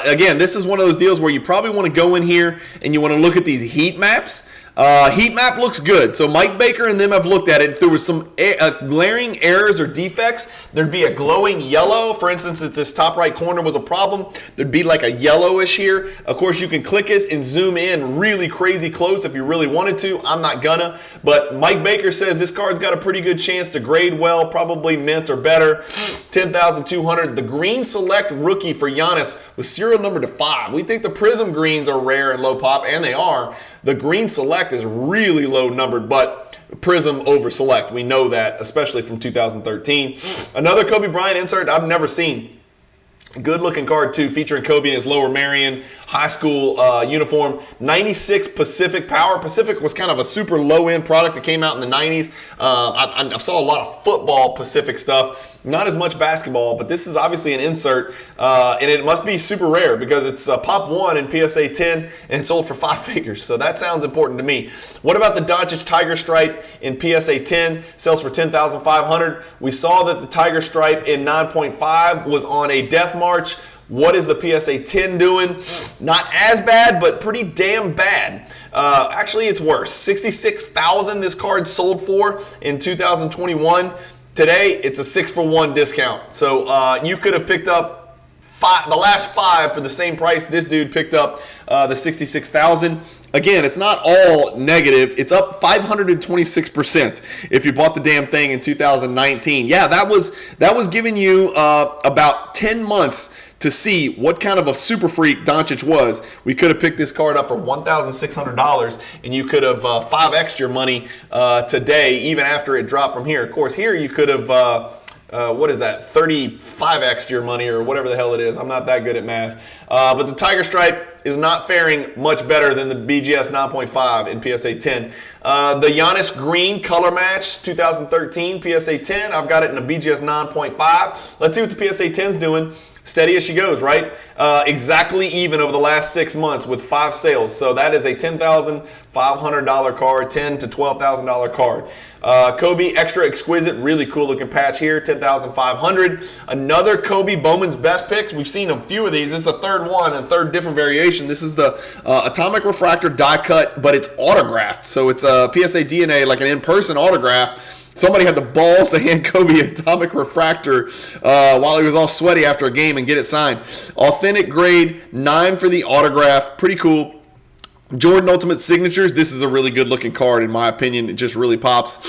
Again, this is one of those deals where you probably want to go in here and you want to look at these heat maps. Heat map looks good. So Mike Baker and them have looked at it. If there was some glaring errors or defects, there'd be a glowing yellow. For instance, if this top right corner was a problem, there'd be like a yellowish here. Of course, you can click it and zoom in really crazy close if you really wanted to. I'm not gonna. But Mike Baker says this card's got a pretty good chance to grade well, probably mint or better. 10,200. The Green Select rookie for Giannis was serial number to 5. We think the Prism greens are rare and low pop, and they are. The Green Select is really low numbered, but Prism over Select. We know that, especially from 2013. Another Kobe Bryant insert I've never seen. Good looking card too, featuring Kobe in his Lower Merion high school uniform. 96 Pacific Power. Pacific was kind of a super low end product that came out in the 90s. I saw a lot of football Pacific stuff, not as much basketball, but this is obviously an insert, and it must be super rare because it's pop 1 in PSA 10 and it sold for 5 figures. So that sounds important to me. What about the Doncic Tiger Stripe in PSA 10? Sells for $10,500. We saw that the Tiger Stripe in 9.5 was on a death march. What is the PSA 10 doing? Not as bad, but pretty damn bad. Actually, it's worse. $66,000 this card sold for in 2021. Today, it's a 6-for-1 discount. So you could have picked up the last 5 for the same price. This dude picked up the $66,000. Again, it's not all negative. It's up 526% if you bought the damn thing in 2019. Yeah, that was giving you about 10 months to see what kind of a super freak Doncic was. We could have picked this card up for $1,600, and you could have 5x'd your money today, even after it dropped from here. Of course, here you could have, what is that, 35x your money or whatever the hell it is. I'm not that good at math. But the Tiger Stripe is not faring much better than the BGS 9.5 in PSA 10. The Giannis Green Color Match 2013 PSA 10, I've got it in a BGS 9.5. Let's see what the PSA 10's doing. Steady as she goes, right? Exactly even over the last 6 months with 5 sales. So that is a $10,500 card, $10,000 to $12,000 card. Kobe Extra Exquisite, really cool looking patch here, $10,500. Another Kobe Bowman's Best Picks. We've seen a few of these. This is the third one and third different variation. This is the Atomic Refractor die cut, but it's autographed. So it's a PSA DNA, like an in-person autograph. Somebody had the balls to hand Kobe an Atomic Refractor while he was all sweaty after a game and get it signed. Authentic grade, 9 for the autograph. Pretty cool. Jordan Ultimate Signatures. This is a really good looking card in my opinion. It just really pops.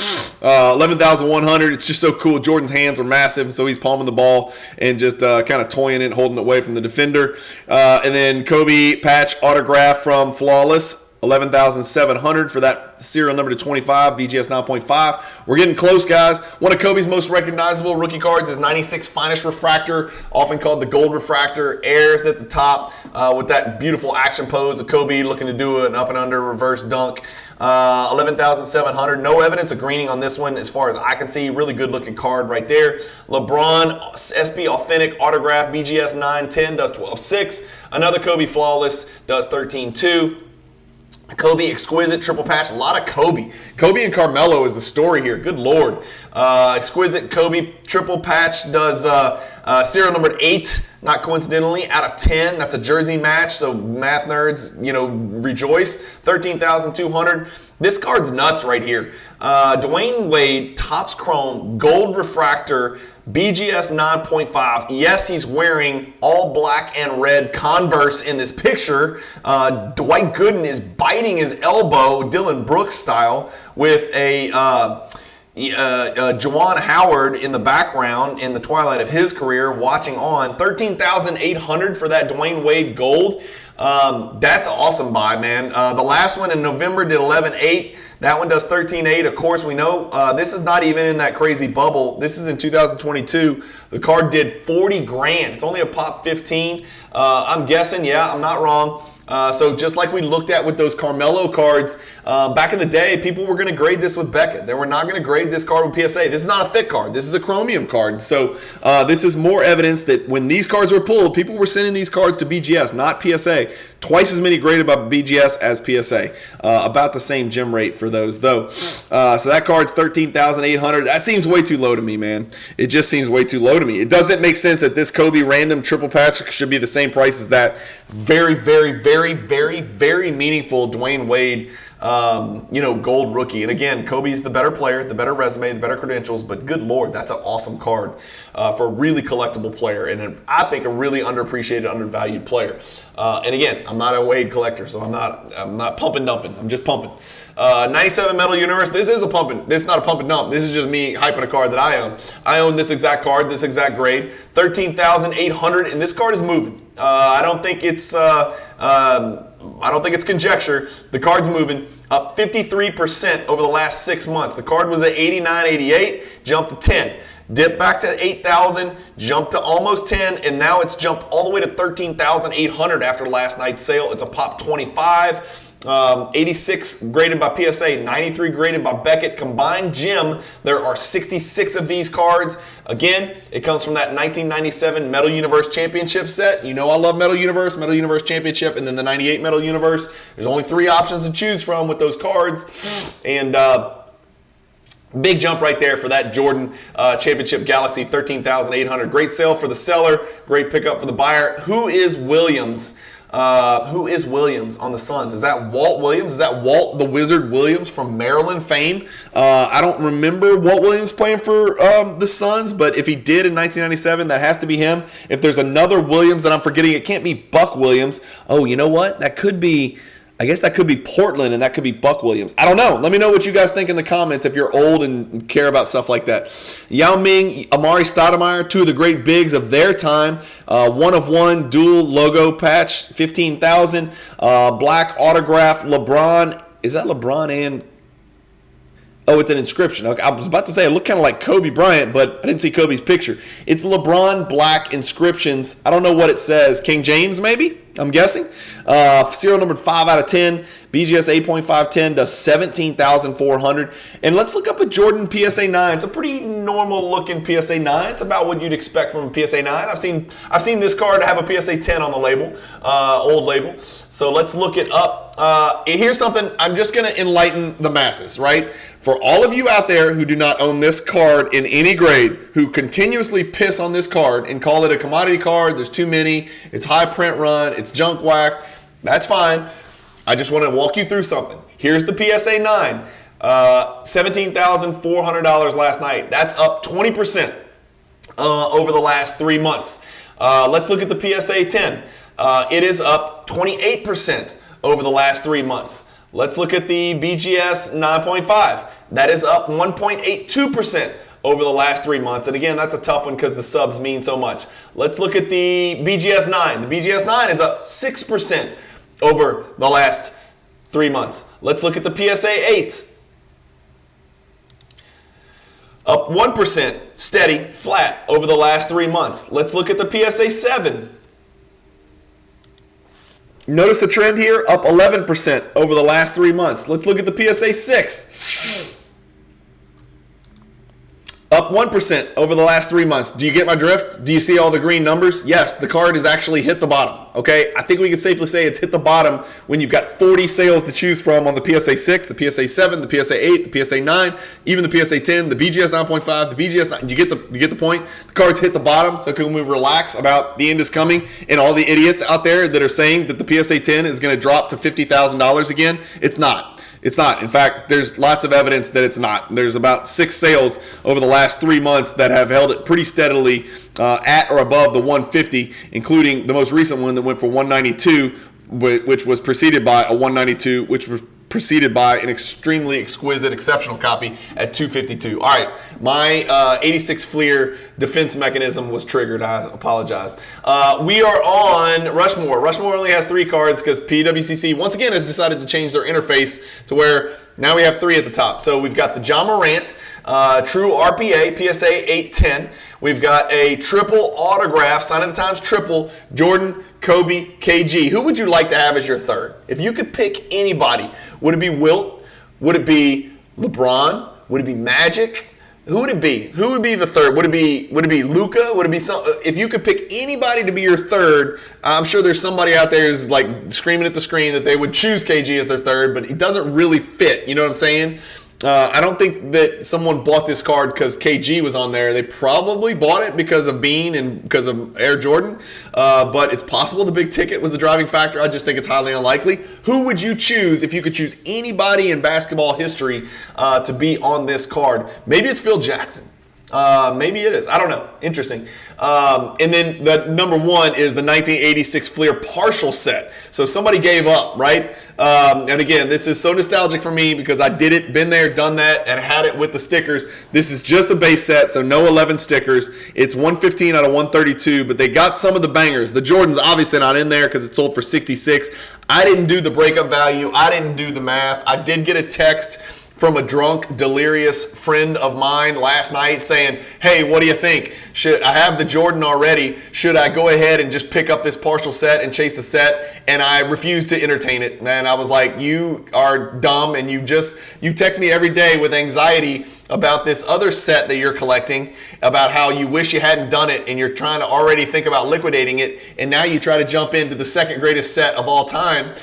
11,100. It's just so cool. Jordan's hands are massive, so he's palming the ball and just kind of toying it, holding it away from the defender. And then Kobe patch autograph from Flawless. 11,700 for that serial number to 25, BGS 9.5. We're getting close, guys. One of Kobe's most recognizable rookie cards is 96 Finest Refractor, often called the Gold Refractor. Airs at the top with that beautiful action pose of Kobe looking to do an up and under reverse dunk. 11,700. No evidence of greening on this one as far as I can see. Really good looking card right there. LeBron SP Authentic Autograph, BGS 910 does 12.6. Another Kobe Flawless does 13.2. Kobe Exquisite Triple Patch, a lot of Kobe. Kobe and Carmelo is the story here. Good Lord. Exquisite Kobe Triple Patch does serial number 8, not coincidentally, out of 10. That's a jersey match, so math nerds, rejoice. 13,200. This card's nuts right here. Dwayne Wade, Topps Chrome, Gold Refractor, BGS 9.5. Yes, he's wearing all black and red Converse in this picture. Dwight Gooden is biting his elbow, Dylan Brooks style, with a Juwan Howard in the background in the twilight of his career watching on. 13,800 for that Dwayne Wade gold. That's an awesome buy, man. The last one in November did 11.8. That one does 13.8. Of course, we know this is not even in that crazy bubble. This is in 2022. The card did 40 grand. It's only a pop 15. I'm guessing, yeah, I'm not wrong. So just like we looked at with those Carmelo cards, back in the day, people were going to grade this with Beckett. They were not going to grade this card with PSA. This is not a thick card. This is a chromium card. So this is more evidence that when these cards were pulled, people were sending these cards to BGS, not PSA. Twice as many graded by BGS as PSA. About the same gem rate for those, though. So that card's 13,800. That seems way too low to me, man. It just seems way too low to me. It doesn't make sense that this Kobe random triple patch should be the same price as that very, very, very, very, very meaningful Dwayne Wade, gold rookie. And again, Kobe's the better player, the better resume, the better credentials, but good Lord, that's an awesome card for a really collectible player, and I think a really underappreciated, undervalued player. And again, I'm not a Wade collector, so I'm not pumping dumping. I'm just pumping. 97 Metal Universe. This is a pumping. This is not a pump and dump. This is just me hyping a card that I own. I own this exact card, this exact grade. 13,800, and this card is moving. I don't think it's conjecture. The card's moving up 53% over the last 6 months. The card was at 89.88, jumped to 10. Dipped back to 8,000, jumped to almost 10, and now it's jumped all the way to 13,800 after last night's sale. It's a pop 25. 86 graded by PSA, 93 graded by Beckett. Combined gem, there are 66 of these cards. Again, it comes from that 1997 Metal Universe Championship set. You know I love Metal Universe Championship, and then the 98 Metal Universe. There's only 3 options to choose from with those cards. And Big jump right there for that Jordan Championship Galaxy, $13,800. Great sale for the seller. Great pickup for the buyer. Who is Williams? Who is Williams on the Suns? Is that Walt Williams? Is that Walt the Wizard Williams from Maryland fame? I don't remember Walt Williams playing for the Suns, but if he did in 1997, that has to be him. If there's another Williams that I'm forgetting, it can't be Buck Williams. Oh, you know what? That could be... I guess that could be Portland, and that could be Buck Williams. I don't know. Let me know what you guys think in the comments if you're old and care about stuff like that. Yao Ming, Amari Stoudemire, two of the great bigs of their time. One of one dual logo patch, $15,000. Black autograph, LeBron. Is that LeBron and... Oh, it's an inscription. Okay, I was about to say it looked kind of like Kobe Bryant, but I didn't see Kobe's picture. It's LeBron black inscriptions. I don't know what it says. King James, maybe? I'm guessing. Serial numbered 5 out of 10. BGS 8.510 does $17,400. And let's look up a Jordan PSA 9. It's a pretty normal looking PSA 9. It's about what you'd expect from a PSA 9. I've seen this card have a PSA 10 on the label, old label. So let's look it up. Here's something. I'm just going to enlighten the masses, right? For all of you out there who do not own this card in any grade, who continuously piss on this card and call it a commodity card, there's too many, it's high print run, it's junk whack, that's fine. I just want to walk you through something. Here's the PSA 9, $17,400 last night. That's up 20% over the last 3 months. Let's look at the PSA 10. It is up 28% over the last 3 months. Let's look at the BGS 9.5. That is up 1.82% over the last 3 months. And again, that's a tough one because the subs mean so much. Let's look at the BGS 9. The BGS 9 is up 6% over the last 3 months. Let's look at the PSA 8. Up 1%, steady, flat over the last 3 months. Let's look at the PSA 7. Notice the trend here, up 11% over the last 3 months. Let's look at the PSA 6. Up 1% over the last 3 months. Do you get my drift? Do you see all the green numbers? Yes, the card has actually hit the bottom, okay? I think we can safely say it's hit the bottom when you've got 40 sales to choose from on the PSA 6, the PSA 7, the PSA 8, the PSA 9, even the PSA 10, the BGS 9.5, the BGS 9. You get the point? The card's hit the bottom, so can we relax about the end is coming and all the idiots out there that are saying that the PSA 10 is going to drop to $50,000 again? It's not. It's not. In fact, there's lots of evidence that it's not. There's about 6 sales over the last 3 months that have held it pretty steadily at or above the 150, including the most recent one that went for 192, which was preceded by a 192, which was preceded by an extremely exquisite, exceptional copy at 252. All right, my 86 Fleer defense mechanism was triggered. I apologize. We are on Rushmore. Rushmore only has 3 cards because PWCC, once again, has decided to change their interface to where now we have 3 at the top. So we've got the John Morant, True RPA, PSA 810. We've got a triple autograph, sign of the times triple, Jordan, Kobe, KG. Who would you like to have as your third? If you could pick anybody, would it be Wilt? Would it be LeBron? Would it be Magic? Who would it be? Who would be the third? Would it be Luka? Would it be some? If you could pick anybody to be your third, I'm sure there's somebody out there who's like screaming at the screen that they would choose KG as their third, but it doesn't really fit. You know what I'm saying? I don't think that someone bought this card because KG was on there. They probably bought it because of Bean and because of Air Jordan. But it's possible the big ticket was the driving factor. I just think it's highly unlikely. Who would you choose if you could choose anybody in basketball history to be on this card? Maybe it's Phil Jackson. Maybe it is. I don't know. Interesting. And then the number 1 is the 1986 Fleer partial set. So somebody gave up, right? And again, this is so nostalgic for me because I did it, been there, done that, and had it with the stickers. This is just the base set, so no 11 stickers. It's 115 out of 132, but they got some of the bangers. The Jordan's obviously not in there because it sold for 66. I didn't do the breakup value. I didn't do the math. I did get a text from a drunk, delirious friend of mine last night saying, hey, what do you think? Should I have the Jordan already? Should I go ahead and just pick up this partial set and chase the set? And I refused to entertain it. And I was like, you are dumb, and you text me every day with anxiety about this other set that you're collecting, about how you wish you hadn't done it and you're trying to already think about liquidating it, and now you try to jump into the second greatest set of all time,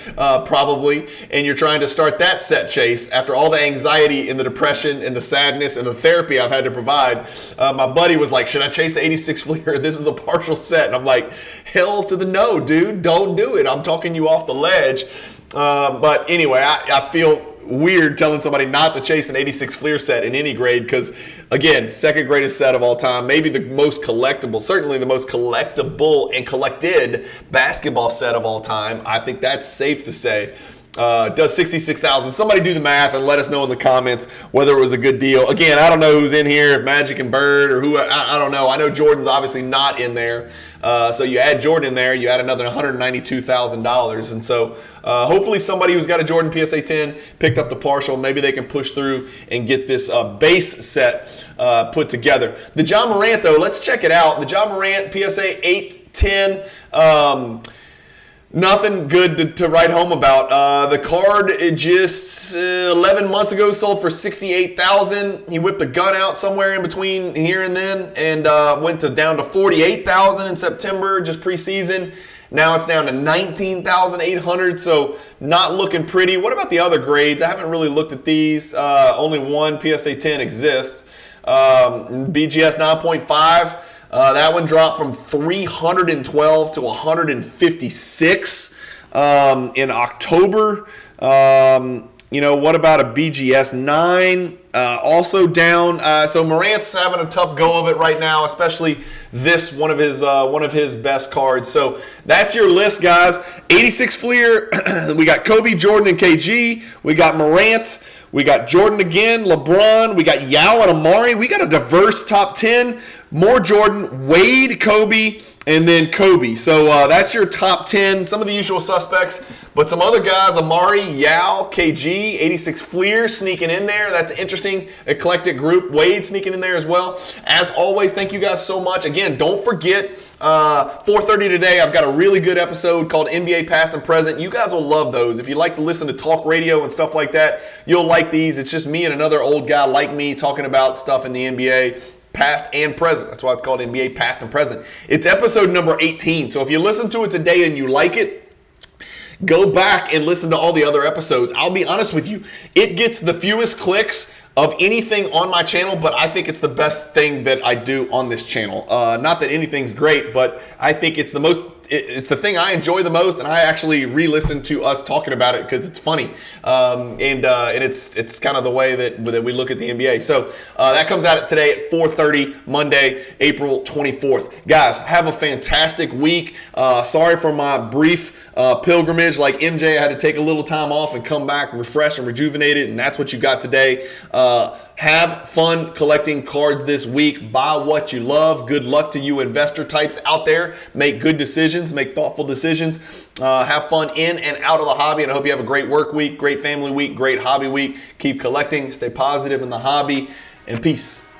probably, and you're trying to start that set chase after all the anxiety and the depression and the sadness and the therapy I've had to provide. My buddy was like, should I chase the 86 Fleer? This is a partial set. And I'm like, hell to the no, dude. Don't do it. I'm talking you off the ledge. But anyway, I feel weird telling somebody not to chase an 86 Fleer set in any grade because, again, second greatest set of all time, maybe the most collectible, certainly the most collectible and collected basketball set of all time. I think that's safe to say. Does 66,000. Somebody do the math and let us know in the comments whether it was a good deal. Again, I don't know who's in here, if Magic and Bird or who, I don't know. I know Jordan's obviously not in there. So you add Jordan in there, you add another $192,000. And so hopefully somebody who's got a Jordan PSA 10 picked up the partial. Maybe they can push through and get this base set put together. The John Morant, though, let's check it out. The John Morant PSA 810. Nothing good to write home about. The card, it just 11 months ago sold for $68,000. He whipped a gun out somewhere in between here and then, and went down to $48,000 in September, just preseason. Now it's down to $19,800, so not looking pretty. What about the other grades? I haven't really looked at these. Only one PSA 10 exists. BGS 9.5. That one dropped from 312 to 156 in October. What about a BGS 9? Also down. So Morant's having a tough go of it right now, especially this one of his best cards. So that's your list, guys. 86 Fleer. We got Kobe, Jordan, and KG. We got Morant. We got Jordan again, LeBron. We got Yao and Amari. We got a diverse top 10. More Jordan, Wade, Kobe, and then Kobe. So that's your top 10. Some of the usual suspects, but some other guys, Amari, Yao, KG, 86 Fleer sneaking in there. That's an interesting eclectic group. Wade sneaking in there as well. As always, thank you guys so much. Again, don't forget, 4:30 today, I've got a really good episode called NBA Past and Present. You guys will love those. If you like to listen to talk radio and stuff like that, you'll like these. It's just me and another old guy like me talking about stuff in the NBA. Past and present. That's why it's called NBA Past and Present. It's episode number 18. So if you listen to it today and you like it, go back and listen to all the other episodes. I'll be honest with you, it gets the fewest clicks of anything on my channel, but I think it's the best thing that I do on this channel. Not that anything's great, but I think it's it's the thing I enjoy the most, and I actually re-listen to us talking about it because it's funny, and it's kind of the way that we look at the NBA. So that comes out today at 4:30, Monday, April 24th. Guys, have a fantastic week. Sorry for my brief pilgrimage. Like MJ, I had to take a little time off and come back refreshed and rejuvenated, and that's what you got today. Have fun collecting cards this week. Buy what you love. Good luck to you investor types out there. Make good decisions. Make thoughtful decisions. Have fun in and out of the hobby. And I hope you have a great work week, great family week, great hobby week. Keep collecting. Stay positive in the hobby. And peace.